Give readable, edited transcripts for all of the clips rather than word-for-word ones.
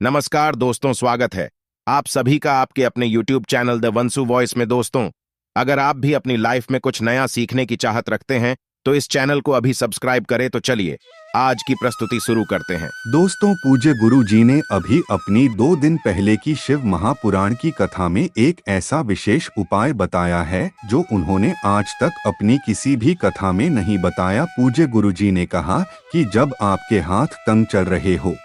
नमस्कार दोस्तों, स्वागत है आप सभी का आपके अपने YouTube चैनल द वंसु वॉइस में। दोस्तों, अगर आप भी अपनी लाइफ में कुछ नया सीखने की चाहत रखते हैं तो इस चैनल को अभी सब्सक्राइब करें। तो चलिए आज की प्रस्तुति शुरू करते हैं। दोस्तों, पूज्य गुरु जी ने अभी अपनी 2 दिन पहले की शिव महापुराण की कथा में एक ऐसा विशेष उपाय बताया है जो उन्होंने आज तक अपनी किसी भी कथा में नहीं बताया। पूज्य गुरु जी ने कहा कि जब आपके हाथ तंग चल रहे हो,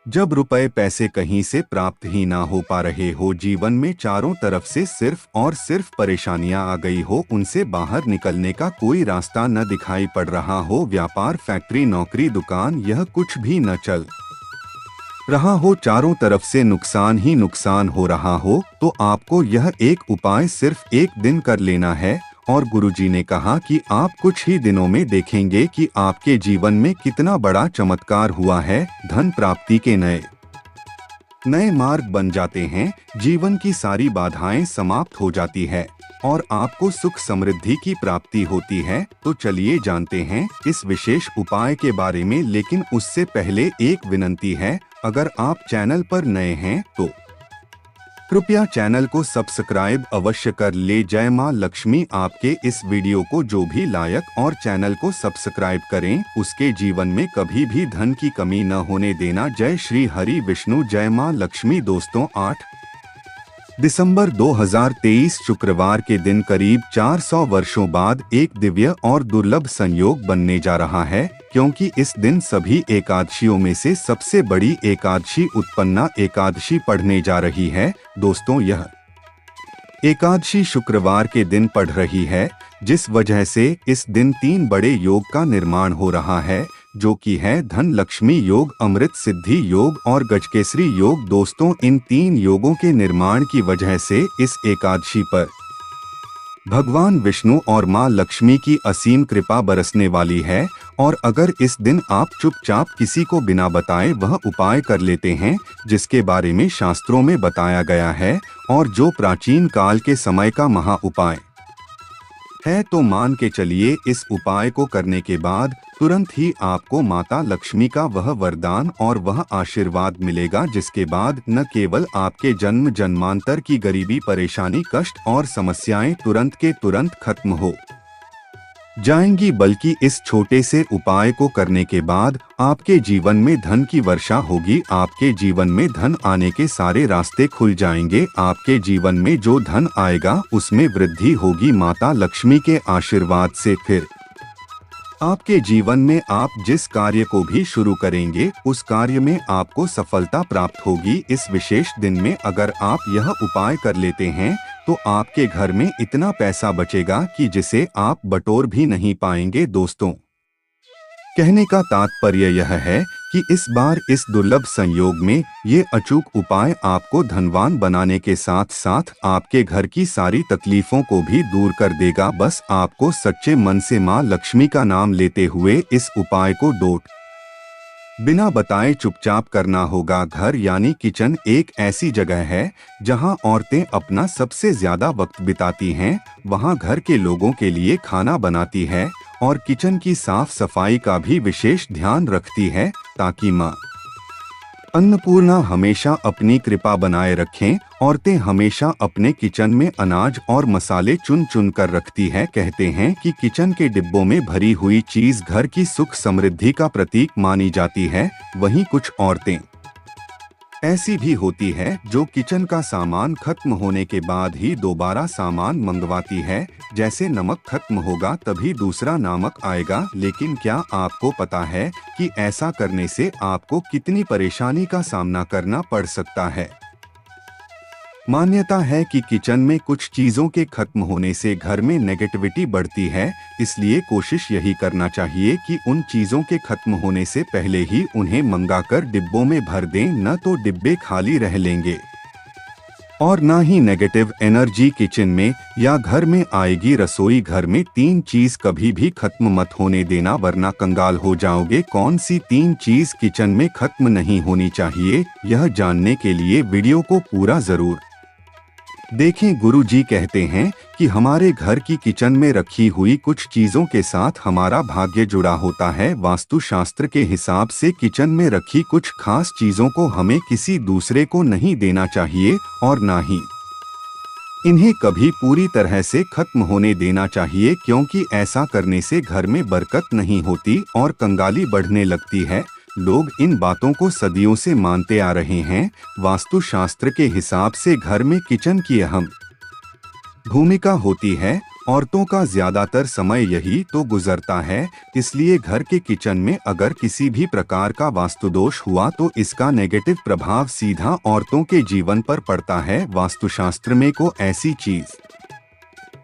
जब रुपए पैसे कहीं से प्राप्त ही ना हो पा रहे हो, जीवन में चारों तरफ से सिर्फ और सिर्फ परेशानियां आ गई हो, उनसे बाहर निकलने का कोई रास्ता न दिखाई पड़ रहा हो, व्यापार फैक्ट्री नौकरी दुकान यह कुछ भी न चल रहा हो, चारों तरफ से नुकसान ही नुकसान हो रहा हो, तो आपको यह एक उपाय सिर्फ एक दिन कर लेना है। और गुरुजी ने कहा कि आप कुछ ही दिनों में देखेंगे कि आपके जीवन में कितना बड़ा चमत्कार हुआ है। धन प्राप्ति के नए मार्ग बन जाते हैं, जीवन की सारी बाधाएं समाप्त हो जाती है और आपको सुख समृद्धि की प्राप्ति होती है। तो चलिए जानते हैं इस विशेष उपाय के बारे में, लेकिन उससे पहले एक विनती है, अगर आप चैनल पर नए हैं तो कृपया चैनल को सब्सक्राइब अवश्य कर ले। जय मां लक्ष्मी आपके इस वीडियो को जो भी लायक और चैनल को सब्सक्राइब करें उसके जीवन में कभी भी धन की कमी न होने देना। जय श्री हरि विष्णु, जय मां लक्ष्मी। दोस्तों, 8 दिसंबर 2023 शुक्रवार के दिन करीब 400 वर्षों बाद एक दिव्य और दुर्लभ संयोग बनने जा रहा है, क्योंकि इस दिन सभी एकादशियों में से सबसे बड़ी एकादशी उत्पन्ना एकादशी पढ़ने जा रही है। दोस्तों, यह एकादशी शुक्रवार के दिन पढ़ रही है, जिस वजह से इस दिन 3 बड़े योग का निर्माण हो रहा है, जो कि है धन लक्ष्मी योग, अमृत सिद्धि योग और गजकेसरी योग। दोस्तों, इन 3 योगों के निर्माण की वजह से इस एकादशी पर भगवान विष्णु और मां लक्ष्मी की असीम कृपा बरसने वाली है। और अगर इस दिन आप चुपचाप किसी को बिना बताए वह उपाय कर लेते हैं जिसके बारे में शास्त्रों में बताया गया है और जो प्राचीन काल के समय का महा उपाय है, तो मान के चलिए इस उपाय को करने के बाद तुरंत ही आपको माता लक्ष्मी का वह वरदान और वह आशीर्वाद मिलेगा, जिसके बाद न केवल आपके जन्म जन्मांतर की गरीबी परेशानी कष्ट और समस्याएं तुरंत के तुरंत खत्म हो जाएंगी, बल्कि इस छोटे से उपाय को करने के बाद आपके जीवन में धन की वर्षा होगी। आपके जीवन में धन आने के सारे रास्ते खुल जाएंगे। आपके जीवन में जो धन आएगा उसमें वृद्धि होगी माता लक्ष्मी के आशीर्वाद से। फिर आपके जीवन में आप जिस कार्य को भी शुरू करेंगे उस कार्य में आपको सफलता प्राप्त होगी। इस विशेष दिन में अगर आप यह उपाय कर लेते हैं तो आपके घर में इतना पैसा बचेगा कि जिसे आप बटोर भी नहीं पाएंगे। दोस्तों, कहने का तात्पर्य यह है कि इस बार इस दुर्लभ संयोग में ये अचूक उपाय आपको धनवान बनाने के साथ साथ आपके घर की सारी तकलीफों को भी दूर कर देगा। बस आपको सच्चे मन से मां लक्ष्मी का नाम लेते हुए इस उपाय को बिना बताए चुपचाप करना होगा। घर यानी किचन एक ऐसी जगह है जहां औरतें अपना सबसे ज्यादा वक्त बिताती हैं। वहां घर के लोगों के लिए खाना बनाती है और किचन की साफ सफाई का भी विशेष ध्यान रखती है, ताकि मां अन्नपूर्णा हमेशा अपनी कृपा बनाए रखें। औरतें हमेशा अपने किचन में अनाज और मसाले चुन चुन कर रखती है। कहते हैं कि किचन के डिब्बों में भरी हुई चीज घर की सुख समृद्धि का प्रतीक मानी जाती है। वहीं कुछ औरतें ऐसी भी होती है जो किचन का सामान खत्म होने के बाद ही दोबारा सामान मंगवाती है। जैसे नमक खत्म होगा तभी दूसरा नमक आएगा। लेकिन क्या आपको पता है कि ऐसा करने से आपको कितनी परेशानी का सामना करना पड़ सकता है? मान्यता है कि किचन में कुछ चीजों के खत्म होने से घर में नेगेटिविटी बढ़ती है, इसलिए कोशिश यही करना चाहिए कि उन चीजों के खत्म होने से पहले ही उन्हें मंगाकर डिब्बों में भर दें, न तो डिब्बे खाली रह लेंगे और ना ही नेगेटिव एनर्जी किचन में या घर में आएगी। रसोई घर में 3 चीज कभी भी खत्म मत होने देना, वरना कंगाल हो जाओगे। कौन सी 3 चीज किचन में खत्म नहीं होनी चाहिए, यह जानने के लिए वीडियो को पूरा जरूर देखें। गुरु जी कहते हैं कि हमारे घर की किचन में रखी हुई कुछ चीजों के साथ हमारा भाग्य जुड़ा होता है। वास्तुशास्त्र के हिसाब से किचन में रखी कुछ खास चीजों को हमें किसी दूसरे को नहीं देना चाहिए और ना ही इन्हें कभी पूरी तरह से खत्म होने देना चाहिए, क्योंकि ऐसा करने से घर में बरकत नहीं होती और कंगाली बढ़ने लगती है। लोग इन बातों को सदियों से मानते आ रहे हैं। वास्तुशास्त्र के हिसाब से घर में किचन की अहम भूमिका होती है। औरतों का ज्यादातर समय यही तो गुजरता है, इसलिए घर के किचन में अगर किसी भी प्रकार का वास्तुदोष हुआ तो इसका नेगेटिव प्रभाव सीधा औरतों के जीवन पर पड़ता है। वास्तुशास्त्र में को ऐसी चीज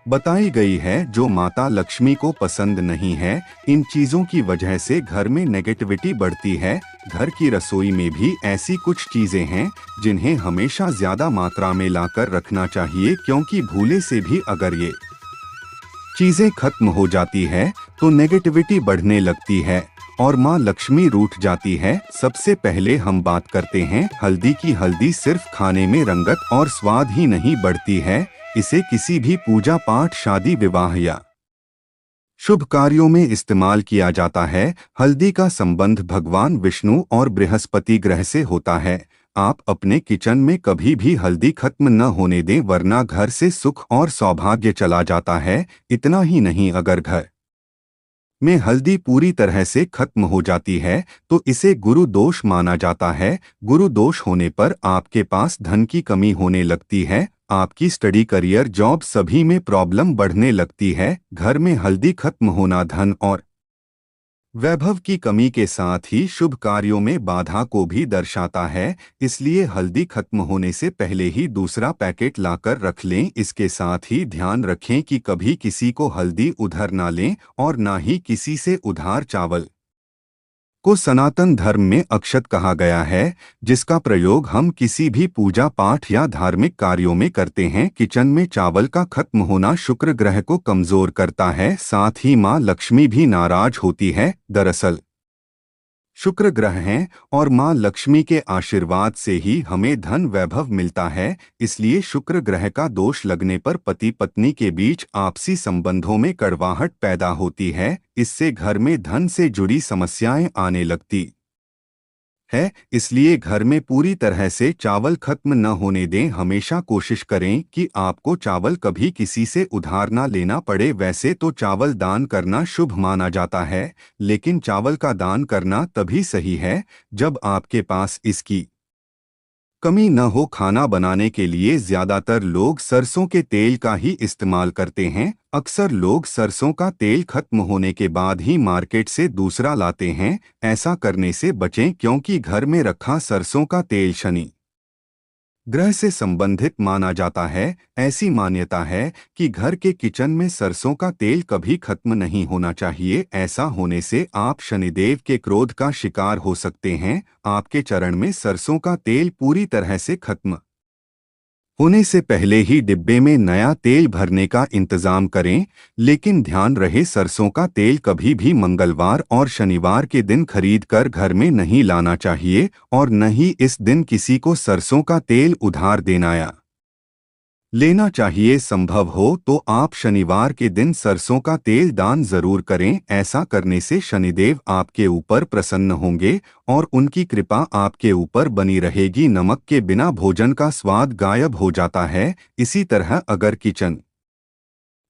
बताई गई है जो माता लक्ष्मी को पसंद नहीं है। इन चीजों की वजह से घर में नेगेटिविटी बढ़ती है। घर की रसोई में भी ऐसी कुछ चीजें हैं जिन्हें हमेशा ज्यादा मात्रा में लाकर रखना चाहिए, क्योंकि भूले से भी अगर ये चीजें खत्म हो जाती है तो नेगेटिविटी बढ़ने लगती है और माँ लक्ष्मी रूठ जाती है। सबसे पहले हम बात करते हैं हल्दी की। हल्दी सिर्फ खाने में रंगत और स्वाद ही नहीं बढ़ती है, इसे किसी भी पूजा पाठ, शादी विवाह या शुभ कार्यों में इस्तेमाल किया जाता है। हल्दी का संबंध भगवान विष्णु और बृहस्पति ग्रह से होता है। आप अपने किचन में कभी भी हल्दी खत्म न होने दें, वरना घर से सुख और सौभाग्य चला जाता है। इतना ही नहीं, अगर घर में हल्दी पूरी तरह से खत्म हो जाती है तो इसे गुरु दोष माना जाता है। गुरु दोष होने पर आपके पास धन की कमी होने लगती है। आपकी स्टडी, करियर, जॉब सभी में प्रॉब्लम बढ़ने लगती है। घर में हल्दी खत्म होना धन और वैभव की कमी के साथ ही शुभ कार्यों में बाधा को भी दर्शाता है। इसलिए हल्दी खत्म होने से पहले ही दूसरा पैकेट लाकर रख लें। इसके साथ ही ध्यान रखें कि कभी किसी को हल्दी उधार ना लें और ना ही किसी से उधार। चावल को सनातन धर्म में अक्षत कहा गया है, जिसका प्रयोग हम किसी भी पूजा पाठ या धार्मिक कार्यों में करते हैं। किचन में चावल का खत्म होना शुक्र ग्रह को कमजोर करता है, साथ ही माँ लक्ष्मी भी नाराज होती है। दरअसल शुक्र ग्रह हैं और माँ लक्ष्मी के आशीर्वाद से ही हमें धन वैभव मिलता है। इसलिए शुक्र ग्रह का दोष लगने पर पति पत्नी के बीच आपसी संबंधों में कड़वाहट पैदा होती है। इससे घर में धन से जुड़ी समस्याएं आने लगती है। इसलिए घर में पूरी तरह से चावल खत्म न होने दें। हमेशा कोशिश करें कि आपको चावल कभी किसी से उधार ना लेना पड़े। वैसे तो चावल दान करना शुभ माना जाता है, लेकिन चावल का दान करना तभी सही है जब आपके पास इसकी कमी न हो। खाना बनाने के लिए ज्यादातर लोग सरसों के तेल का ही इस्तेमाल करते हैं। अक्सर लोग सरसों का तेल खत्म होने के बाद ही मार्केट से दूसरा लाते हैं। ऐसा करने से बचें, क्योंकि घर में रखा सरसों का तेल शनि ग्रह से संबंधित माना जाता है। ऐसी मान्यता है कि घर के किचन में सरसों का तेल कभी खत्म नहीं होना चाहिए। ऐसा होने से आप शनिदेव के क्रोध का शिकार हो सकते हैं। आपके चरण में सरसों का तेल पूरी तरह से खत्म होने से पहले ही डिब्बे में नया तेल भरने का इंतजाम करें, लेकिन ध्यान रहे सरसों का तेल कभी भी मंगलवार और शनिवार के दिन खरीदकर घर में नहीं लाना चाहिए और न ही इस दिन किसी को सरसों का तेल उधार देना या लेना चाहिए। संभव हो तो आप शनिवार के दिन सरसों का तेल दान जरूर करें। ऐसा करने से शनिदेव आपके ऊपर प्रसन्न होंगे और उनकी कृपा आपके ऊपर बनी रहेगी। नमक के बिना भोजन का स्वाद गायब हो जाता है। इसी तरह अगर किचन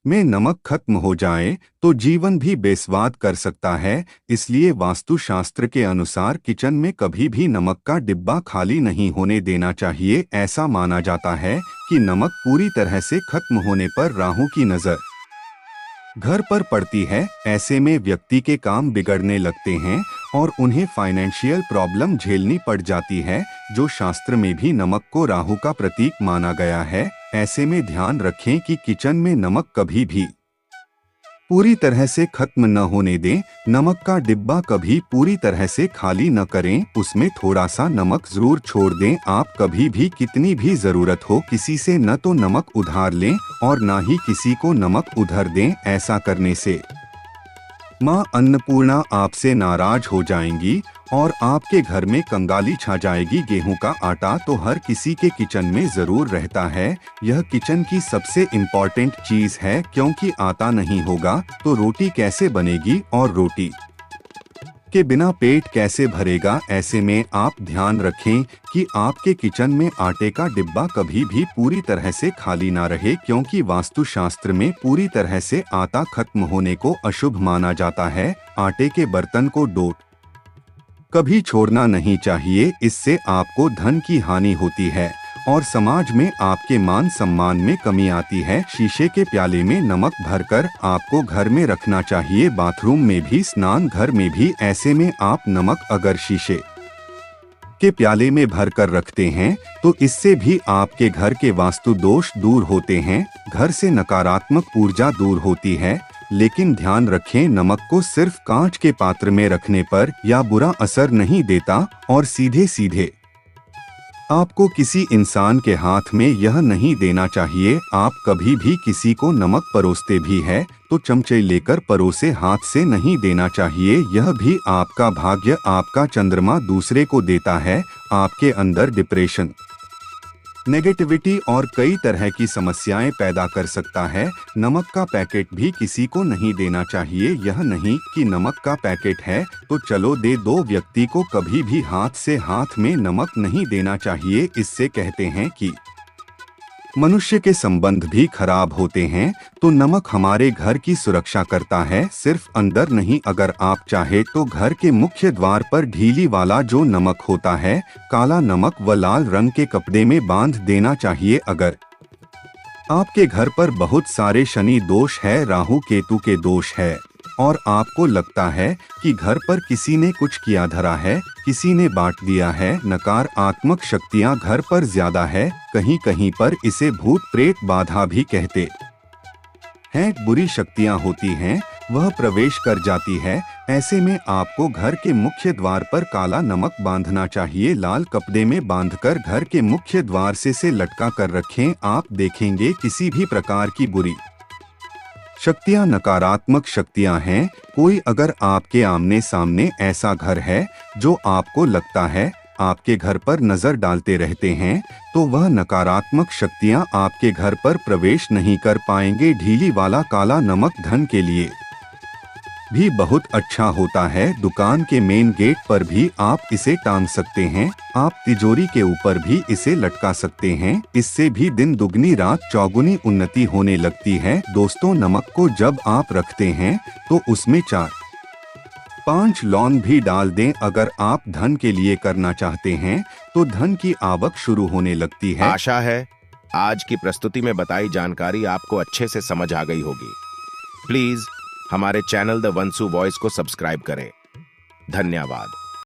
में नमक खत्म हो जाए तो जीवन भी बेस्वाद कर सकता है। इसलिए वास्तुशास्त्र के अनुसार किचन में कभी भी नमक का डिब्बा खाली नहीं होने देना चाहिए। ऐसा माना जाता है कि नमक पूरी तरह से खत्म होने पर राहु की नजर घर पर पड़ती है। ऐसे में व्यक्ति के काम बिगड़ने लगते हैं और उन्हें फाइनेंशियल प्रॉब्लम झेलनी पड़ जाती है, जो शास्त्र में भी नमक को राहु का प्रतीक माना गया है। ऐसे में ध्यान रखें कि किचन में नमक कभी भी पूरी तरह से खत्म न होने दें। नमक का डिब्बा कभी पूरी तरह से खाली न करें, उसमें थोड़ा सा नमक जरूर छोड़ दें। आप कभी भी कितनी भी जरूरत हो किसी से न तो नमक उधार लें और न ही किसी को नमक उधार दें। ऐसा करने से माँ अन्नपूर्णा आपसे नाराज हो जाएंगी और आपके घर में कंगाली छा जाएगी। गेहूं का आटा तो हर किसी के किचन में जरूर रहता है। यह किचन की सबसे इम्पोर्टेंट चीज है, क्योंकि आटा नहीं होगा तो रोटी कैसे बनेगी और रोटी के बिना पेट कैसे भरेगा। ऐसे में आप ध्यान रखें कि आपके किचन में आटे का डिब्बा कभी भी पूरी तरह से खाली ना रहे, क्योंकि वास्तुशास्त्र में पूरी तरह से आटा खत्म होने को अशुभ माना जाता है। आटे के बर्तन को डोट कभी छोड़ना नहीं चाहिए, इससे आपको धन की हानि होती है और समाज में आपके मान सम्मान में कमी आती है। शीशे के प्याले में नमक भरकर आपको घर में रखना चाहिए, बाथरूम में भी, स्नान घर में भी। ऐसे में आप नमक अगर शीशे के प्याले में भरकर रखते हैं तो इससे भी आपके घर के वास्तु दोष दूर होते हैं, घर से नकारात्मक ऊर्जा दूर होती है। लेकिन ध्यान रखें, नमक को सिर्फ कांच के पात्र में रखने पर या बुरा असर नहीं देता और सीधे सीधे आपको किसी इंसान के हाथ में यह नहीं देना चाहिए। आप कभी भी किसी को नमक परोसते भी है तो चमचे लेकर परोसे, हाथ से नहीं देना चाहिए। यह भी आपका भाग्य, आपका चंद्रमा दूसरे को देता है, आपके अंदर डिप्रेशन, नेगेटिविटी और कई तरह की समस्याएं पैदा कर सकता है। नमक का पैकेट भी किसी को नहीं देना चाहिए। यह नहीं कि नमक का पैकेट है तो चलो दे दो, व्यक्ति को कभी भी हाथ से हाथ में नमक नहीं देना चाहिए। इससे कहते हैं कि मनुष्य के संबंध भी खराब होते हैं। तो नमक हमारे घर की सुरक्षा करता है, सिर्फ अंदर नहीं। अगर आप चाहे तो घर के मुख्य द्वार पर ढीली वाला जो नमक होता है, काला नमक व लाल रंग के कपड़े में बांध देना चाहिए। अगर आपके घर पर बहुत सारे शनि दोष है, राहु केतु के दोष है और आपको लगता है कि घर पर किसी ने कुछ किया धरा है, किसी ने बांट दिया है, नकारात्मक शक्तियां घर पर ज्यादा है, कहीं कहीं पर इसे भूत प्रेत बाधा भी कहते हैं, बुरी शक्तियां होती हैं, वह प्रवेश कर जाती है। ऐसे में आपको घर के मुख्य द्वार पर काला नमक बांधना चाहिए, लाल कपड़े में बांधकर घर के मुख्य द्वार से लटका कर रखें। आप देखेंगे किसी भी प्रकार की बुरी शक्तियां, नकारात्मक शक्तियां हैं। कोई अगर आपके आमने सामने ऐसा घर है जो आपको लगता है आपके घर पर नजर डालते रहते हैं, तो वह नकारात्मक शक्तियां आपके घर पर प्रवेश नहीं कर पाएंगे। ढीली वाला काला नमक धन के लिए भी बहुत अच्छा होता है। दुकान के मेन गेट पर भी आप इसे टांग सकते हैं, आप तिजोरी के ऊपर भी इसे लटका सकते हैं। इससे भी दिन दुगनी रात चौगुनी उन्नति होने लगती है। दोस्तों, नमक को जब आप रखते हैं तो उसमें 4-5 लौंग भी डाल दें। अगर आप धन के लिए करना चाहते हैं तो धन की आवक शुरू होने लगती है। आशा है आज की प्रस्तुति में बताई जानकारी आपको अच्छे से समझ आ गई होगी। प्लीज हमारे चैनल द वंसु वॉइस को सब्सक्राइब करें। धन्यवाद।